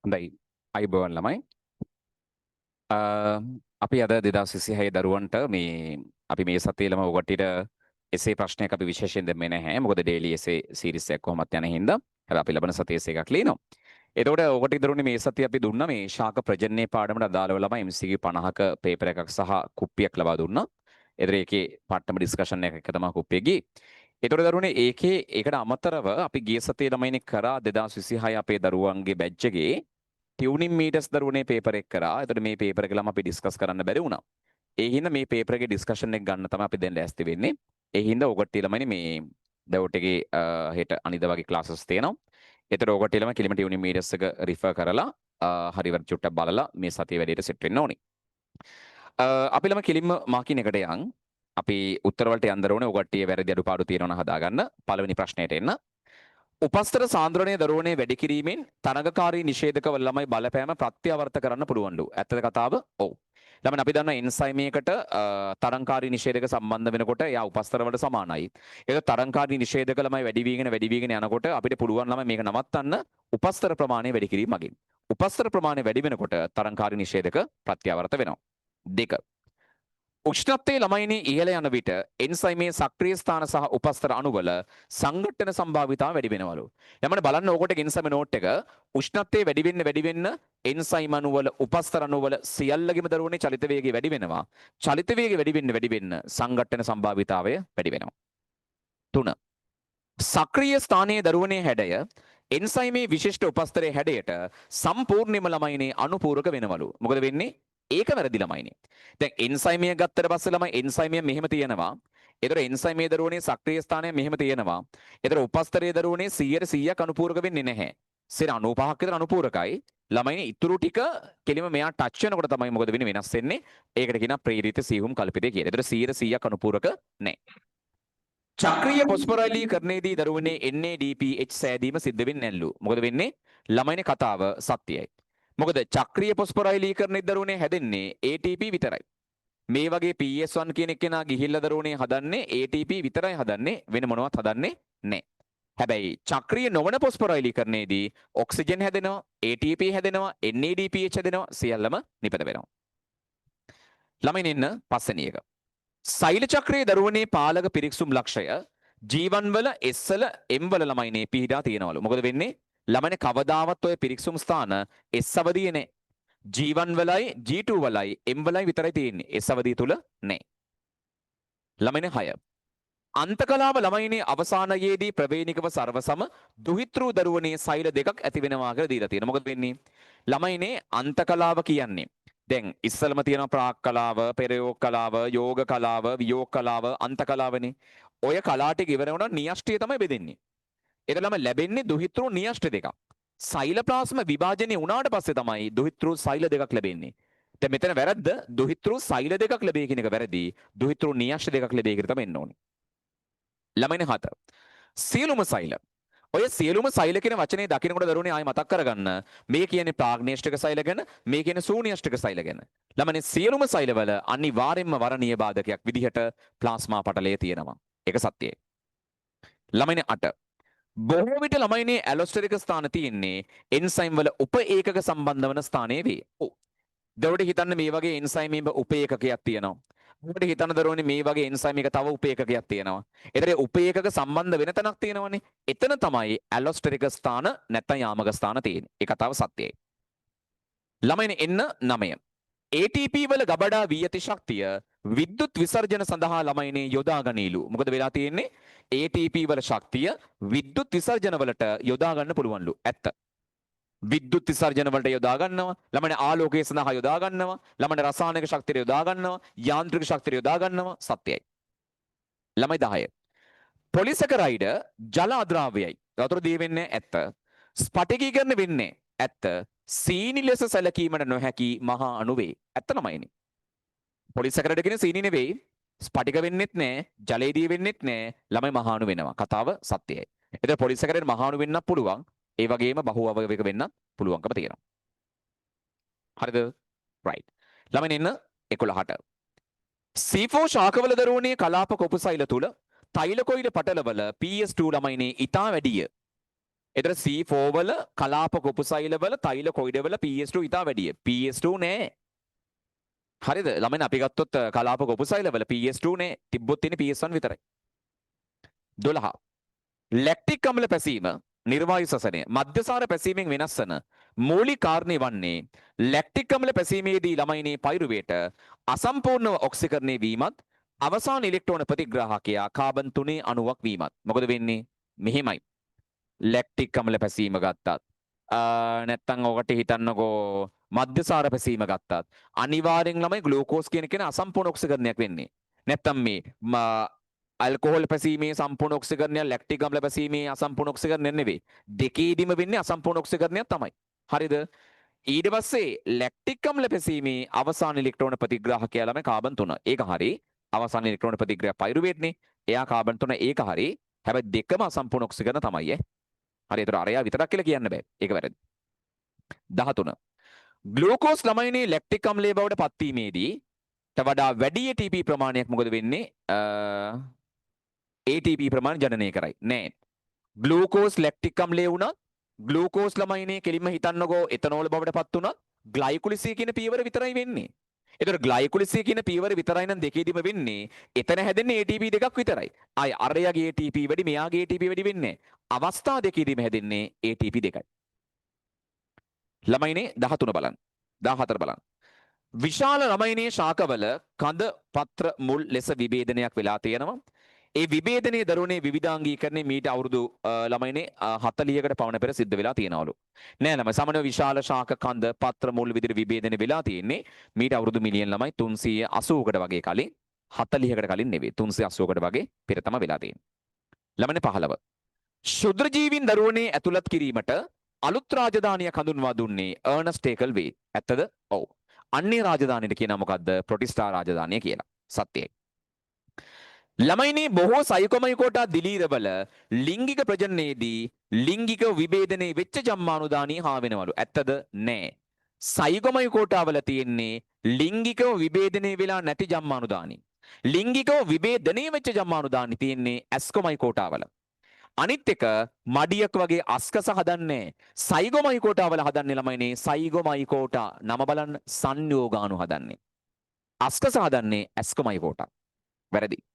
හොඳයි අයිබෝවන් ළමයි අපි අද 2026 දරුවන්ට මේ අපි මේ සතියේලම ඔයගොල්ලන්ට එසේ ප්‍රශ්නයක් අපි විශේෂයෙන් දෙන්නේ නැහැ. මොකද ඩේලි එසේ සීරීස් එකක් කොහොමත් යන හින්දා. හැබැයි අපි ලබන සතියේ එකක් ලියනවා. එතකොට ඔයගොල්ලන්ට දරුවනේ මේ සතිය අපි දුන්නා මේ ශාක ප්‍රජනනයේ පාඩමට අදාළව ළමයි MCQ 50ක පේපර් එකක් සහ කුප්පියක් ලබා දුන්නා. ඒතර ඒකේ පාඩම ඩිස්කෂන් එකක් තමයි කුප්පිය ගියේ. ඒතකොට දරුවනේ ඒකේ ඒකට අමතරව අපි ගිය සතියේ ළමයිනේ කරා 2026 අපේ දරුවන්ගේ බැච් එකේ ටියුනින් මීටර්ස් දරුවනේ පේපර් එක කරා. එතකොට මේ පේපර් එක ළම අපි ඩිස්කස් කරන්න බැරි වුණා. ඒ හින්දා මේ පේපර් එකේ ඩිස්කෂන් එක ගන්න තමයි අපි දැන් ලෑස්ති වෙන්නේ. ඒ හින්දා ඔයගොල්ලෝ ළමයිනේ මේ දවල්ට එකේ හෙට අනිදා වගේ ක්ලාසස් තියෙනවා. එතකොට ඔයගොල්ලෝ ළමයි කිලිම ටියුනින් මීටර්ස් එක රිෆර් කරලා හරියට චුට්ටක් බලලා මේ සතිය වැඩේට සෙට් වෙන්න ඕනේ. අපි ළම කිලිම මාකින් එකට යන්. අපි උත්තර වලට යන්න දරුවනේ ඔයගොල්ලෝ වැරදි අඩුපාඩු තියෙනවා නම් හදාගන්න. පළවෙනි ප්‍රශ්නයට එන්න. උපස්තර සාන්ද්‍රණය දරුවනේ වැඩි කිරීමෙන් තරඟකාරී නිෂේධකවල ළමයි බලපෑම ප්‍රත්‍යවර්ත කරන්න පුළුවන්ලු. ඇත්තද කතාව? ඔව්. ළමයි අපි දන්නා එන්සයිම් එකකට තරංකාරී නිෂේධක සම්බන්ධ වෙනකොට එයා උපස්තර වලට සමානයි. ඒක තරංකාරී නිෂේධක ළමයි වැඩි වීගෙන යනකොට අපිට පුළුවන් ළමයි මේක නවත්තන්න උපස්තර ප්‍රමාණය වැඩි කිරීම මගින්. උපස්තර ප්‍රමාණය වැඩි වෙනකොට තරංකාරී නිෂේධක ප්‍රත්‍යවර්ත වෙනවා. 2. උෂ්ණත්වයේ ළමයිනේ ඉහළ යන විට එන්සයිමේ සක්‍රීය ස්ථාන සහ උපස්තර අණුවල සංඝටන සම්භාවිතාව වැඩි වෙනවලු. යමන බලන්න ඕකට එන්සයිම නෝට් එක උෂ්ණත්වයේ වැඩි වෙන්න එන්සයිම අණුවල උපස්තර අණුවල සියල්ලගෙම දරුවනේ චලිත වේගය වැඩි වෙනවා. චලිත වේගය වැඩි වෙන්න සංඝටන සම්භාවිතාවය වැඩි වෙනවා. 3. සක්‍රීය ස්ථානයේ දරුවනේ හැඩය එන්සයිමේ විශිෂ්ට උපස්තරයේ හැඩයට සම්පූර්ණයෙන්ම ළමයිනේ අනුපූරක වෙනවලු. මොකද වෙන්නේ? ඒක වැරදි ළමයිනේ. දැන් එන්සයිමිය ගත්තට පස්සේ ළමයි එන්සයිමිය මෙහෙම තියෙනවා. ඒතර එන්සයිමිය දරුවනේ සක්‍රීය ස්ථානය මෙහෙම තියෙනවා. ඒතර උපස්තරයේ දරුවනේ 100% අනුපූරක වෙන්නේ නැහැ. 95ක් විතර අනුපූරකයි. ළමයිනේ ඉතුරු ටික කෙලිම මෙයා ටච් වෙනකොට තමයි මොකද වෙන්නේ වෙනස් වෙන්නේ. ඒකට කියනවා ප්‍රේරිත සීහුම් කල්පිතය කියලා. ඒතර 100% අනුපූරක නැහැ. චක්‍රීය පොස්පොරයිලීකරණයේදී දරුවනේ NADPH සෑදීම සිද්ධ වෙන්නේ නැල්ලු. මොකද වෙන්නේ? ළමයිනේ කතාව සත්‍යයි. මොකද චක්‍රීය පොස්පොරයිලීකරණයේ දරුවනේ හැදෙන්නේ ATP විතරයි. මේ වගේ PS1 කියන එක්කෙනා ගිහිල්ලා දරුවනේ හදන්නේ ATP විතරයි හදන්නේ වෙන මොනවත් හදන්නේ නැහැ. හැබැයි චක්‍රීය නොවන පොස්පොරයිලීකරණයේදී ඔක්සිජන් හැදෙනවා, ATP හැදෙනවා, NADPH හැදෙනවා සියල්ලම නිපද වෙනවා. ළමයින් ඉන්න පස්වෙනි එක. සෛල චක්‍රයේ දරුවනේ පාලක පිරික්සුම් ලක්ෂය G1 වල S වල M වල ළමයිනේ පිහිටා තියෙනවලු. මොකද වෙන්නේ? ළමයිනේ කවදාවත් ඔය පිරික්සුම් ස්ථාන S අවධියේ නැහැ. G1 වලයි G2 වලයි M වලයි විතරයි තියෙන්නේ. S අවධිය තුල නැහැ. ළමයිනේ 6. අන්තකලාව ළමයිනේ අවසානයේදී ප්‍රවේණිකව සර්වසම දුහිතෘ දරුවනේ සෛල දෙකක් ඇති වෙනවා කියලා දීලා තියෙනවා. මොකද වෙන්නේ? ළමයිනේ අන්තකලාව කියන්නේ දැන් ඉස්සලම තියෙන ප්‍රාක් කලාව, පෙරයෝග කලාව, යෝග කලාව, වියෝග කලාව, අන්ත කලාවනේ. ඔය කලා ටික ඉවර වුණා න්‍යෂ්ටිය තමයි බෙදෙන්නේ. ඒතලම ලැබෙන්නේ දුහිතෘ න්‍යෂ්ටි දෙකක්. සෛලප්ලාස්ම විභාජනය වුණාට පස්සේ තමයි දුහිතෘ සෛල දෙකක් ලැබෙන්නේ. දැන් මෙතන වැරද්ද දුහිතෘ සෛල දෙකක් ලැබෙයි කියන එක වැරදි. දුහිතෘ න්‍යෂ්ටි දෙකක් ලැබෙයි කියලා තමයි එන්න ඕනේ. ළමයිනේ 7. සියලුම සෛල ඔය සියලුම සෛල කියන වචනේ දකිනකොට දරුවනේ ආයෙ මතක් කරගන්න මේ කියන්නේ ප්‍රාග්නේෂ්ඨක සෛල ගැන මේ කියන්නේ සූන්‍යෂ්ඨක සෛල ගැන. ළමනේ සියලුම සෛලවල අනිවාර්යෙන්ම වරණීය බාධකයක් විදිහට ප්ලාස්මා පටලය තියෙනවා. ඒක සත්‍යයි. ළමයිනේ 8. බොහෝ විට ළමයිනේ ඇලොස්ටරික ස්ථාන තියෙන්නේ එන්සයිම් වල උප ඒකක සම්බන්ධ වන ස්ථානයේ වේ. ඔව්. දරුවට හිතන්න මේ වගේ එන්සයිම් වල උප ඒකකයක් තියෙනවා. ඔබට හිතන්න දරුවනේ මේ වගේ එන්සයිම් එක තව උප ඒකකයක් තියෙනවා. ඒතර උප ඒකක සම්බන්ධ වෙන තැනක් තියෙනවනේ. එතන තමයි ඇලොස්ටරික ස්ථාන නැත්නම් යාමක ස්ථාන තියෙන්නේ. ඒ කතාව සත්‍යයි. ළමයිනේ එන්න 9. ATP වල ගබඩා වී ඇති ශක්තිය විද්‍යුත් විසර්ජන සඳහා ළමයිනේ යොදා ගනීලු. මොකද වෙලා තියෙන්නේ? ATP වල ශක්තිය විද්‍යුත් විසර්ජන වලට යොදා ගන්න පුළුවන්ලු. ඇත්ත. විද්‍යුත් විසර්ජන වලට යොදා ගන්නවා. ළමයිනේ ආලෝකය සඳහා යොදා ගන්නවා. ළමයිනේ රසායනික ශක්තිය යොදා ගන්නවා. යාන්ත්‍රික ශක්තිය යොදා ගන්නවා. සත්‍යයි. ළමයි 10. පොලිසැකරයිඩ් ජල අද්‍රාව්‍යයි. වතුර දී වෙන්නේ ඇත්ත. ස්පටිකීකරණය වෙන්නේ ඇත්ත. සීනි ලෙස සැලකීමට නොහැකි මහා අණුවේ. ඇත්ත ළමයිනේ. පොලිසැකරයිඩ් කියන්නේ සීනි නෙවෙයි. ස්පටික වෙන්නෙත් නෑ. ජලයේදී වෙන්නෙත් නෑ. ළමයි මහා අණු වෙනවා. කතාව සත්‍යයි. ඒතර පොලිසැකරයිඩ් මහා අණු වෙන්නත් පුළුවන්. ඒ වගේම බහු අවයවයක වෙන්න පුළුවන්කම තියෙනවා. හරිද? right. ළමයින් ඉන්න 11ට. C4 ශාකවල දරුවනේ කලාප කොපු සෛල තුල තෛල කොයිල පටලවල PS2 ළමයිනේ ඊටා වැඩිය. එතන C4 වල කලාප කොපුසෛල වල තෛල කොයිඩ වල PS2 ඉතා වැඩිය. PS2 නෑ. හරිද? ළමයින් අපි ගත්තොත් කලාප කොපුසෛල වල PS2 නෑ. තිබ්බොත් තියෙන්නේ PS1 විතරයි. 12. ලැක්ටික් අම්ල පැසීම නිර්වායු සසනය මධ්‍යසාර පැසීමෙන් වෙනස් වන මූලික කාරණේ වන්නේ ලැක්ටික් අම්ල පැසීමේදී ළමයිනේ පයිරුවේට අසම්පූර්ණව ඔක්සිකරණය වීමත් අවසාන ඉලෙක්ට්‍රෝන ප්‍රතිග්‍රාහකයා කාබන් 3 අණුවක් වීමත්. මොකද වෙන්නේ? මෙහෙමයි. ලැක්ටික් අම්ල පැසීම ගත්තත් නැත්තම් ඔකට හිතන්නකෝ මධ්‍යසාර පැසීම ගත්තත් අනිවාර්යෙන් ළමයි ග්ලූකෝස් කියන කෙන අසම්පූර්ණ ඔක්සිකරණයක් වෙන්නේ. නැත්තම් මේ ඇල්කොහොල් පැසීමේ සම්පූර්ණ ඔක්සිකරණය ලැක්ටික් අම්ල පැසීමේ අසම්පූර්ණ ඔක්සිකරණය නෙවෙයි. දෙකේදීම වෙන්නේ අසම්පූර්ණ ඔක්සිකරණයක් තමයි. හරිද? ඊට පස්සේ ලැක්ටික් අම්ල පැසීමේ අවසාන ඉලෙක්ට්‍රෝන ප්‍රතිග්‍රාහකයා ළමයි කාබන් 3. ඒක හරි. අවසාන ඉලෙක්ට්‍රෝන ප්‍රතිග්‍රාහක පයිරුවේට්නේ. එයා කාබන් 3 ඒක හරි. හැබැයි දෙකම අසම්පූර්ණ ඔක්සිකරණ තමයි ඈ. හරි. ඒතර අරයා විතරක් කියලා කියන්න බෑ. ඒක වැරදි. 13. ග්ලූකෝස් ළමයිනේ ලැක්ටික් අම්ලයේ බවට පත්වීමේදී වඩා වැඩි ATP ප්‍රමාණයක් මොකද වෙන්නේ? ATP ප්‍රමාණය ජනනය කරයි. නෑ. ග්ලූකෝස් ලැක්ටික් අම්ලයේ වුණත් ග්ලූකෝස් ළමයිනේ කෙලින්ම හිතන්නකෝ එතනෝල් බවට පත් වුණත් ග්ලයිකොලිසිය කියන පියවර විතරයි වෙන්නේ. ඒතර ග්ලයිකොලිසිය කියන පියවර විතරයි නම් දෙකේදීම වෙන්නේ. එතන හැදෙන්නේ ATP දෙකක් විතරයි. ආය අරයාගේ ATP වැඩි මෙයාගේ ATP වැඩි වෙන්නේ. අවස්ථා දෙකේදීම හැදෙන්නේ ATP දෙකයි. ළමයිනේ 13 බලන්න. 14 බලන්න. විශාල ළමයිනේ ශාකවල කඳ පත්‍ර මුල් ලෙස විභේදනයක් වෙලා තියෙනවා. ඒ විභේදනයේ දරුවනේ විවිධාංගීකරණය මීට අවුරුදු ළමයිනේ 40කට පවන පෙර සිද්ධ වෙලා තියෙනවලු. නෑ ළමයි සමන විශාල ශාක කඳ පත්‍ර මුල් විදිහට විභේදනය වෙලා තියෙන්නේ මීට අවුරුදු මිලියන් ළමයි 380කට වගේ කලින් 40කට කලින් නෙවෙයි 380කට වගේ පෙර තමයි වෙලා තියෙන්නේ. ළමයිනේ 15. ශුද්‍ර ජීවීන් දරුවනේ ඇතුළත් කිරීමට අලුත් රාජධානියක් හඳුන්වා දුන්නේ අර්නස්ට් ඒකල් වේ. ඇත්තද? ඔව්. අන්නේ රාජධානියට කියනවා මොකද්ද? ප්‍රොටිස්ටා රාජධානිය කියලා. සත්‍යයි. ළමයිනේ බොහෝ සයිකොමයිකෝටා දිලීරවල ලිංගික ප්‍රජනනයේදී ලිංගික විභේදනයේ වෙච්ච ජම්මානුදානී හා වෙනවලු. ඇත්තද? නෑ. සයිකොමයිකෝටාවල තියෙන්නේ ලිංගිකව විභේදනයේ වෙලා නැති ජම්මානුදානී. ලිංගිකව විභේදනයේ වෙච්ච ජම්මානුදානී තියෙන්නේ ඇස්කොමයිකෝටාවල. අනිත් එක මඩියක් වගේ අස්කස හදන්නේ සයිගොමයිකෝටාවල හදන්නේ ළමයිනේ සයිගොමයිකෝටා නම බලන්න සංයෝගාණු හදන්නේ. අස්කස හදන්නේ ඇස්කොමයිකෝටා. වැරදි.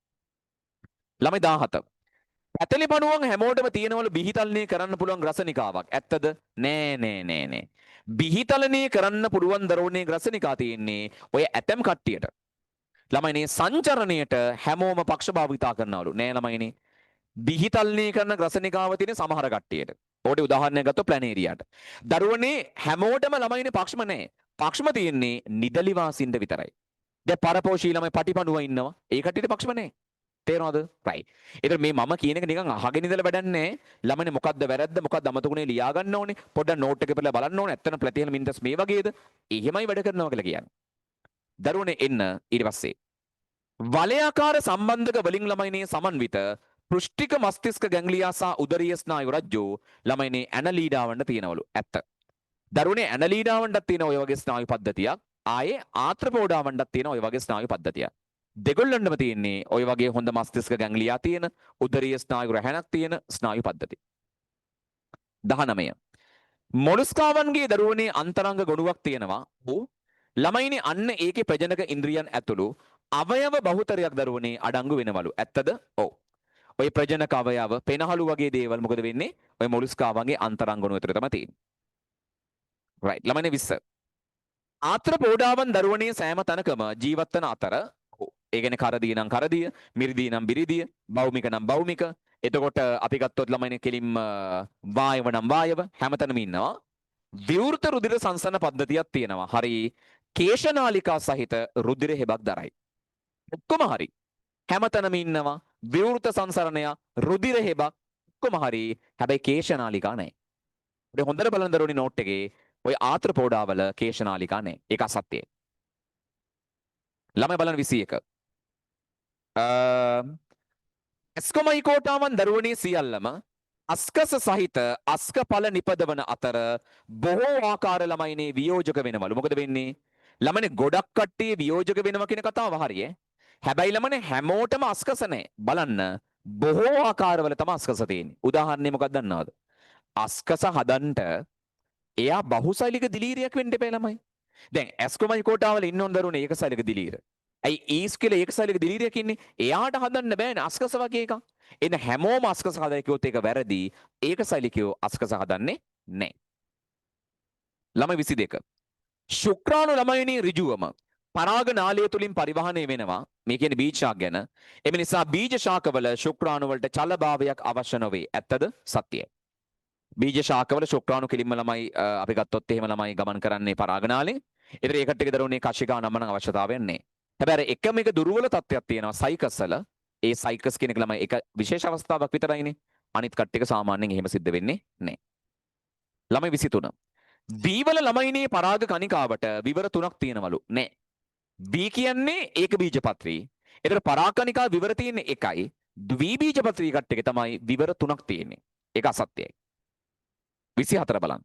ළමයි 17. පැතලි පණුවන් හැමෝටම තියෙනවලු බිහිතලනය කරන්න පුළුවන් ග්‍රසනිකාවක්. ඇත්තද? නෑ නෑ නෑ නෑ. බිහිතලනය කරන්න පුළුවන් දරුවනේ ග්‍රසනිකා තියෙන්නේ ඔය ඇතම් කට්ටියට. ළමයිනේ සංචරණයට හැමෝම පක්ෂභාවිතා කරනවලු. නෑ ළමයිනේ. බිහිතල්නය කරන ග්‍රසනිකාව තියෙන සමහර කට්ටියට. ඕකට උදාහරණයක් ගත්තොත් ප්ලැනේරියාට. දරුවනේ හැමෝටම ළමයිනේ පක්ෂම නැහැ. පක්ෂම තියෙන්නේ නිදලිවාසින්ට විතරයි. දැන් පරපෝෂී ළමයි පටිපණුව ඉන්නවා. ඒ කට්ටියට පක්ෂම නැහැ. තේරෙනවද? රයිට්. ඒතර මේ මම කියන එක නිකන් අහගෙන ඉඳලා වැඩක් නැහැ. ළමයිනේ මොකද්ද වැරද්ද මොකද්ද අමතකුනේ ලියා ගන්න ඕනේ. පොඩ්ඩක් නෝට් එක පෙරලා බලන්න ඕනේ. ඇත්තටම ප්‍රතිහල මිනිත්ස් මේ වගේද? එහෙමයි වැඩ කරනවා කියලා කියන්නේ. දරුවනේ එන්න ඊට පස්සේ වලයාකාර සම්බන්ධක වලින් ළමයිනේ සමන්විත පෘෂ්ටික මස්තිෂ්ක ගැන්ග්ලියා සහ උදරීය ස්නායු රජ්ජෝ ළමයිනේ ඇනලීඩාවන්ට තියෙනවලු. ඇත්ත. දරුවනේ ඇනලීඩාවන්ටත් තියෙන ඔය වගේ ස්නායු පද්ධතියක්. ආයේ ආත්‍රපෝඩාවන්ටත් තියෙන ඔය වගේ ස්නායු පද්ධතියක්. දෙගොල්ලන්ටම තියෙන්නේ ඔය වගේ හොඳ මස්තිෂ්ක ගැන්ග්ලියා තියෙන උදරීය ස්නායු රැහැනක් තියෙන ස්නායු පද්ධති. 19. මොලස්කාවන්ගේ දරුවනේ අන්තරංග ගොනුවක් තියෙනවා. ළමයිනේ අන්න ඒකේ ප්‍රජනක ඉන්ද්‍රියන් ඇතුළු අවයව බහුතරයක් දරුවනේ අඩංගු වෙනවලු. ඇත්තද? ඔව්. ඔය ප්‍රජනක අවයව පෙනහළු වගේ දේවල් මොකද වෙන්නේ? ඔය මොලස්කාවන්ගේ අන්තරංගණු ඇතුළේ තමයි තියෙන්නේ. රයිට්. ළමයිනේ 20. ආත්‍රපෝඩාවන් දරුවනේ සෑම තැනකම ජීවත් වන අතර ඒ කියන්නේ කරදිය නම් කරදිය, මිරිදිය නම් බිරිදිය, භෞමික නම් භෞමික. එතකොට අපි ගත්තොත් ළමයිනේ කෙලින්ම වායව නම් වායව හැමතැනම ඉන්නවා. විවෘත රුධිර සංසරණ පද්ධතියක් තියෙනවා. හරි. කේශනාලිකා සහිත රුධිර හෙබක් දරයි. ඔක්කොම හරි. හැමතැනම ඉන්නවා විවෘත සංසරණය රුධිර හෙබක් ඔක්කොම හරි. හැබැයි කේශනාලිකා නැහැ. ඔය හොඳට බලන්න දරුවනේ නෝට් එකේ ඔය ආත්‍රපෝඩාවල කේශනාලිකා නැහැ. ඒක අසත්‍යයි. ළමයි බලන්න 21. ඇස්කොමයිකෝටාවන් දරුවනේ සියල්ලම අස්කස සහිත අස්කඵල නිපදවන අතර බොහෝ ආකාර ළමයිනේ වියෝජක වෙනවලු. මොකද වෙන්නේ? ළමයිනේ ගොඩක් කට්ටිය වියෝජක වෙනවා කියන කතාව හරියේ. හැබැයි ළමයිනේ හැමෝටම අස්කස නැහැ. බලන්න බොහෝ ආකාරවල තමයි අස්කස තියෙන්නේ. උදාහරණයක් මොකක්ද දන්නවද? අස්කස හදන්ට එයා බහුසෛලික දිලීරයක් වෙන්න එපා ළමයි. දැන් ඇස්කොමයි කෝටාවල ඉන්න ඕන දරුවනේ ඒකසෛලික දිලීර. ඇයි ඊස් කියලා ඒකසෛලික දිලීරයක් ඉන්නේ? එයාට හදන්න බෑනේ අස්කස වගේ එකක්. එන්න හැමෝම අස්කස හදයි කිව්වොත් ඒක වැරදි. ඒකසෛලිකයෝ අස්කස හදන්නේ නැහැ. ළමයි 22. ශුක්‍රාණු ළමයිනි ඍජුවම පරාග නාලය තුලින් පරිවහණය වෙනවා. මේ කියන්නේ බීජ ශාක ගැන. එම නිසා බීජ ශාකවල ශුක්‍රාණු වලට චලභාවයක් අවශ්‍ය නොවේ. ඇත්තද? සත්‍යයි. බීජ ශාකවල ශුක්‍රාණු කිලින්ම ළමයි අපි ගත්තොත් එහෙම ළමයි ගමන් කරන්නේ පරාග නාලේ. ඒතර ඒකට එක දරුවනේ කශිකා නමන අවශ්‍යතාවයක් නැහැ. හැබැයි එකම එක දුර්වල තත්ත්වයක් තියෙනවා සයිකස් වල. ඒ සයිකස් කියන එක ළමයි එක විශේෂ අවස්ථාවක් විතරයිනේ. අනිත් කට්ටියක සාමාන්‍යයෙන් එහෙම සිද්ධ වෙන්නේ නැහැ. ළමයි 23. බීවල ළමයිනේ පරාග කණිකාවට විවර 3ක් තියෙනවලු. නෑ. බී කියන්නේ ඒක බීජපත්‍රී. ඒතර පරාග කණිකා විවර තියෙන්නේ එකයි. ද්විබීජපත්‍රී කට්ටියක තමයි විවර 3ක් තියෙන්නේ. ඒක අසත්‍යයි. 24 බලන්න.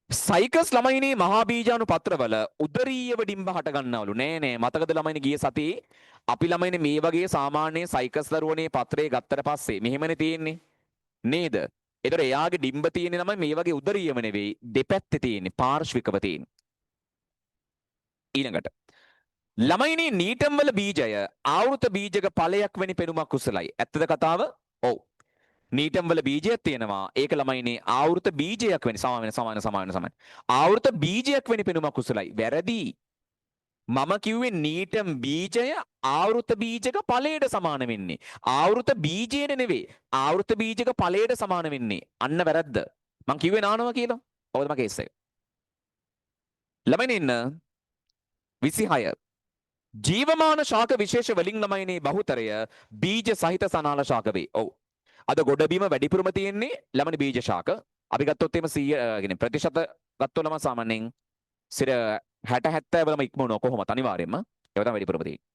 සයිකස් ළමයිනේ මහා බීජාණු පත්‍රවල උදරීයව ඩිම්බ හට ගන්නවලු. නෑ මතකද ළමයිනේ ගිය සතියේ අපි ළමයිනේ මේ වගේ සාමාන්‍ය සයිකස් දරුවනේ පත්‍රේ ගත්තට පස්සේ මෙහෙමනේ තියෙන්නේ. නේද? ඒතර එයාගේ ඩිම්බ තියෙන්නේ ළමයි මේ වගේ උදරීයම නෙවෙයි දෙපැත්තේ තියෙන්නේ පාර්ශ්විකව තියෙන්නේ. ඊළඟට ළමයිනේ නීටම් වල බීජය ආවෘත බීජක ඵලයක් වෙනි පෙනුමක් කුසලයි. ඇත්තද කතාව? ඔව්. නීටම් වල බීජයක් තියෙනවා. ඒක ළමයිනේ ආවෘත බීජයක් වෙනි සමාන. ආවෘත බීජයක් වෙනි පෙනුමක් කුසලයි. වැරදි. මම කිව්වේ නීටම් බීජය ආවෘත බීජක ඵලයට සමාන වෙන්නේ. ආවෘත බීජයට නෙවෙයි. ආවෘත බීජක ඵලයට සමාන වෙන්නේ. අන්න වැරද්ද. මං කිව්වේ නානවා කියලා. ඔව් මගේ කේස් එක. ළමයිනේ ඉන්න 26. ජීවමාන ශාක විශේෂ වලින් ළමයිනේ බහුතරය බීජ සහිත සනාල ශාක වේ. ඔව්. අද ගොඩබිම වැඩිපුරම තියෙන්නේ ළමනේ බීජ ශාක. අපි ගත්තොත් එimhe 100 කියන්නේ ප්‍රතිශත ගත්තොලම සාමාන්‍යයෙන් 60 70 වලම ඉක්මවනවා කොහොමද අනිවාර්යයෙන්ම. ඒව තමයි වැඩිපුරම තියෙන්නේ.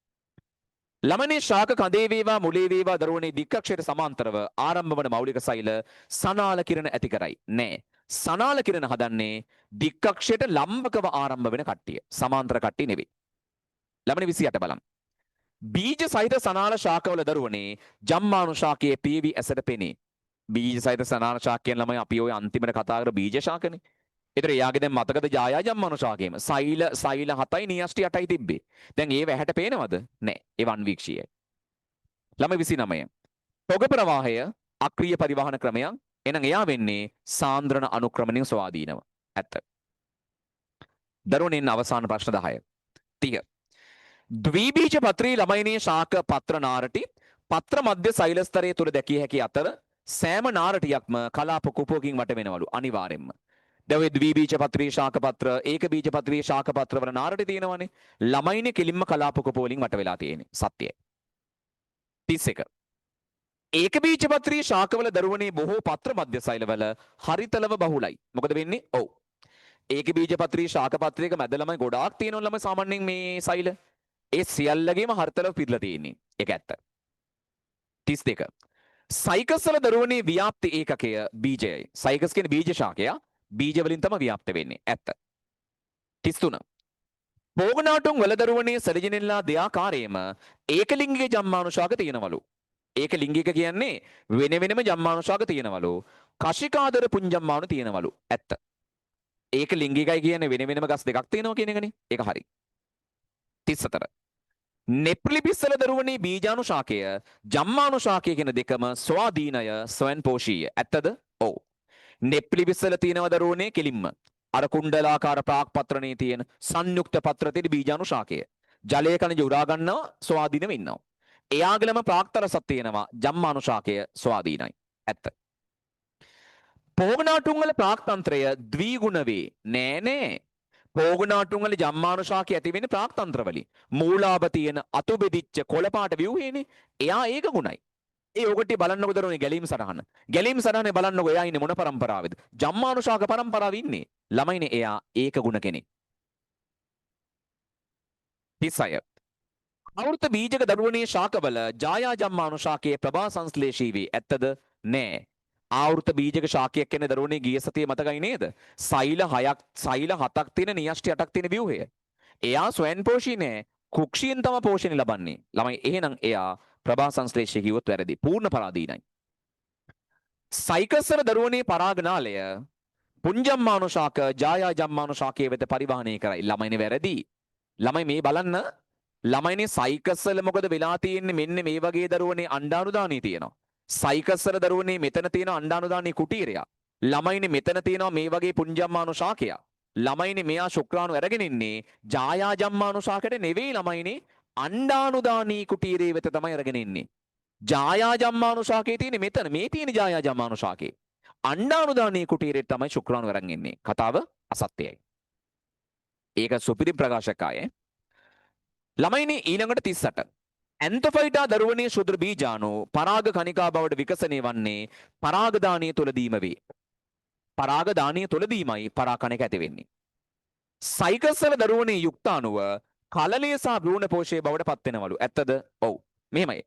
ළමනේ ශාක කඳේ වේවා මුලේ වේවා දරුවනේ දික්කක්ෂයට සමාන්තරව ආරම්භ වන මෞලික සෛල සනාල කිරණ ඇති කරයි. නෑ. සනාල කිරණ හදන්නේ දික්කක්ෂයට ලම්බකව ආරම්භ වෙන කට්ටිය. සමාන්තර කට්ටිය නෙවෙයි. ළමනේ 28 බලන්න. බීජ සහිත සනාල ශාකවල දරුවනේ ජම්මාණු ශාකයේ පීවි ඇසට පෙනේ. බීජ සහිත සනාල ශාකයෙන් ළමයි අපි ওই අන්තිමට කතා කර බීජ ශාකනේ. ඒතර එයාගේ දැන් මතකද ජායා ජම්මාණු ශාකයේම සෛල 7යි නියෂ්ටි 8යි තිබ්බේ. දැන් ඒව ඇහැට පේනවද? නැහැ. ඒ වන්වීක්ෂීයයි. ළමයි 29. පොග ප්‍රවාහය අක්‍රීය පරිවහන ක්‍රමයක්. එහෙනම් එයා වෙන්නේ සාන්ද්‍රණ අනුක්‍රමණිය ස්වාධීනව. ඇත්ත. දරුවනේ අවසාන ප්‍රශ්න 10. 30. ද්විබීජ පත්‍රී ළමයිනේ ශාක පත්‍ර නාරටි පත්‍ර මධ්‍ය සෛල ස්තරයේ තුල දැකිය හැකි අතර සෑම නාරටියක්ම කලාප කුපුවකින් වට වෙනවලු අනිවාර්යෙන්ම. දැන් ඔය ද්විබීජ පත්‍රී ශාක පත්‍ර ඒක බීජ පත්‍රී ශාක පත්‍ර වල නාරටි තියෙනවනේ. ළමයිනේ කෙලින්ම කලාප කුපුව වලින් වට වෙලා තියෙන්නේ. සත්‍යයි. 31. ඒක බීජ පත්‍රී ශාකවල දරුවනේ බොහෝ පත්‍ර මධ්‍ය සෛලවල හරිතලව බහුලයි. මොකද වෙන්නේ? ඔව්. ඒක බීජ පත්‍රී ශාක පත්‍රයක මැද ළමයි ගොඩාක් තියෙනවා ළමයි සාමාන්‍යයෙන් මේ සෛල. ඒ සියල්ලගේම හර්තලව පිරලා තියෙන්නේ. ඒක ඇත්ත. 32. සයිකස් වල දරුවනේ ව්‍යාප්ති ඒකකය බීජයයි. සයිකස් කියන්නේ බීජ ශාකය. බීජ වලින් තමයි ව්‍යාප්ත වෙන්නේ. ඇත්ත. 33. පෝගනාටුන් වල දරුවනේ සැලජිනෙල්ලා දෙආකාරයේම ඒකලිංගික ජම්මාණු ශාක තියෙනවලු. ඒකලිංගික කියන්නේ වෙන වෙනම ජම්මාණු ශාක තියෙනවලු. කශිකාදර පුංජම්මාණු තියෙනවලු. ඇත්ත. ඒකලිංගිකයි කියන්නේ වෙන වෙනම ගස් දෙකක් තියෙනවා කියන එකනේ. ඒක හරි. 34. නෙප්ලිපිස්සල දරුවනේ බීජාණු ශාකය ජම්මාණු ශාකය කියන දෙකම ස්වාධීනය ස්වයංපෝෂීය. ඇත්තද? ඔව්. නෙප්ලිපිස්සල තියෙනවා දරුවනේ කෙලින්ම අර කුණ්ඩලාකාර ප්‍රාක් පත්‍රණේ තියෙන සංයුක්ත පත්‍රතේ බීජාණු ශාකය. ජලය කණජ උරා ගන්නවා ස්වාධීනව ඉන්නවා. එයාගලම ප්‍රාක්තරසක් තියෙනවා ජම්මාණු ශාකය ස්වාධීනයි. ඇත්ත. පෝගනාටුන් වල ප්‍රාක්තන්ත්‍රය ද්විගුණ වේ. නෑ. පෝගනාටුන් වල ජම්මාණු ශාකය ඇති වෙන්නේ ප්‍රාක්තන්ත්‍ර වලින්. මූලාභ තියෙන අතු බෙදිච්ච කොළපාට ව්‍යුහේනේ. එයා ඒක ගුණයි. ඒ ඔකට බලන්නකො දරුවනේ ගැලීම් සටහන. ගැලීම් සටහනේ බලන්නකො එයා ඉන්නේ මොන પરම්පරාවේද? ජම්මාණු ශාක પરම්පරාවේ ඉන්නේ. ළමයිනේ එයා ඒක ගුණ කෙනෙක්. 36. අවෘත බීජක දරුවනේ ශාකවල ජායා ජම්මාණු ශාකයේ ප්‍රභා සංශ්ලේෂී වේ. ඇත්තද? නෑ. ආවෘත බීජක ශාකයක් කියන්නේ දරුවනේ ගිය සතියේ මතකයි නේද? සෛල 7ක් තියෙන නියෂ්ටි 8ක් තියෙන ව්‍යුහය. එයා ස්වයංපෝෂී නෑ. කුක්ෂියෙන් තම පෝෂණය ලබන්නේ. ළමයි එහෙනම් එයා ප්‍රභා සංශ්ලේෂී කිව්වොත් වැරදි. පූර්ණ පරාදීනයි. සයිකස්සර දරුවනේ පරාගනාලය පුංජම්මානුශාක ජායාජම්මානුශාකයේ වෙත පරිවාහනය කරයි. ළමයිනේ වැරදි. ළමයි මේ බලන්න. ළමයිනේ සයිකස්සල මොකද වෙලා තියෙන්නේ? මෙන්න මේ වගේ දරුවනේ අණ්ඩානුදානී තියෙනවා. සයිකස්සල දරුවනේ මෙතන තියෙන අණ්ඩානුදානී කුටීරය. ළමයිනේ මෙතන තියෙනවා මේ වගේ පුංජම්මානුශාකය. ළමයිනේ මෙයා ශුක්‍රාණු අරගෙන ඉන්නේ ජායාජම්මානුශාකයට නෙවෙයි ළමයිනේ අණ්ඩානුදානී කුටීරයේ වෙත තමයි අරගෙන ඉන්නේ. ජායාජම්මානුශාකයේ තියෙන්නේ මෙතන මේ තියෙන ජායාජම්මානුශාකයේ. අණ්ඩානුදානී කුටීරයට තමයි ශුක්‍රාණු අරන් ඉන්නේ. කතාව අසත්‍යයි. ඒක සුපිරි ප්‍රකාශකය. ළමයිනේ ඊළඟට 38. ඇන්තොෆයිටා දරුවනේ ශුද්‍ර බීජාණු පරාග කණිකා බවට විකසනය වන්නේ පරාගදානීය තුලදීම වේ. පරාගදානීය තුලදීමයි පරාකණක ඇති වෙන්නේ. සයිකස්සල දරුවනේ යුක්තාණුව කලලය සහ භ්‍රූණ පෝෂය බවට පත් වෙනවලු. ඇත්තද? ඔව්. මෙහෙමයි.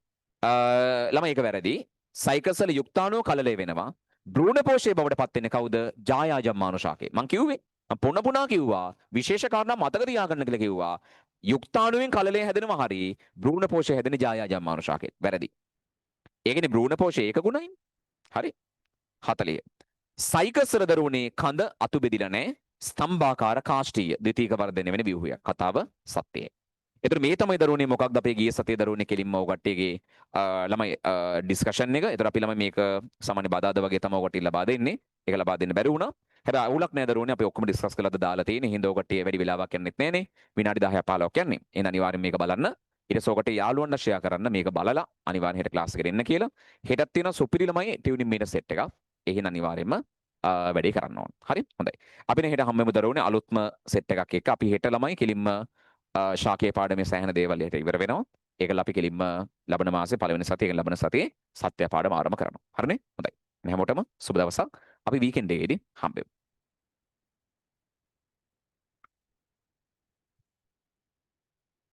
ළමයි ඒක වැරදි. සයිකස්සල යුක්තාණුව කලලය වෙනවා. භ්‍රූණ පෝෂය බවට පත් වෙන්නේ කවුද? ජායාජම්මානුශාකේ. මං කිව්වේ පුන පුනා කිව්වා විශේෂ කාරණා මතක තියාගන්න කියලා කිව්වා. යුක්තාණුවෙන් කලලය හැදෙනවා හරි භ්‍රූණ පෝෂය හැදෙන ජායාජම්මානුශාකේ. වැරදි. ඒ කියන්නේ භ්‍රූණ පෝෂය ඒක ගුණයි. හරි. 40. සයිකස්සර දරුවනේ කඳ අතු බෙදිලා නැහැ. ස්තම්භාකාර කාෂ්ඨීය ද්විතීක වර්ධනය වෙන ව්‍යුහයක්. කතාව සත්‍යයි. එතකොට මේ තමයි දරුවනේ මොකක්ද අපේ ගිය සතියේ දරුවනේ කෙලින්ම ඔය කට්ටියගේ ළමයි ඩිස්කෂන් එක. එතකොට අපි ළමයි මේක සාමාන්‍ය බදාද වගේ තමයි ඔය කට්ටිය ලබා දෙන්නේ. ඒක ලබා දෙන්න බැරි වුණා. හැබැයි අවුලක් නෑ දරුවනේ අපි ඔක්කොම ඩිස්කස් කරලාද දාලා තියෙන්නේ. හින්දා ඔය කට්ටිය වැඩි වෙලාවක් යන්නෙත් නෑනේ. විනාඩි 10ක් 15ක් යන්නේ. එහෙනම් අනිවාර්යෙන් මේක බලන්න. ඊට පස්සේ ඔය කට්ටිය යාළුවන්ට ෂෙයා කරන්න මේක බලලා අනිවාර්යෙන් හෙට ක්ලාස් එකට එන්න කියලා. හෙටත් තියෙනවා සුපිරි ළමයි ටියුනින් මීටර් සෙට් එකක්. එහෙනම් අනිවාර්යෙන්ම වැඩේ කරන්න ඕන. හරි? හොඳයි. අපි හෙට හැමෝම දරුවනේ අලුත්ම සෙට් එකක් එක්ක අපි හෙට ළමයි කෙලින්ම ශාකයේ පාඩමේ සෑහෙන දේවල් හෙට ඉවර වෙනවා. ඒකල අපි කෙලින්ම ලබන මාසේ පළවෙනි සතියේ ලබන සතියේ සත්‍ය පාඩම ආරම්භ කරනවා. හරිනේ? හොඳයි. මේ හැමෝටම සුබ දවසක්. අපි වීකෙන්ඩ් එකේදී හම්බෙමු.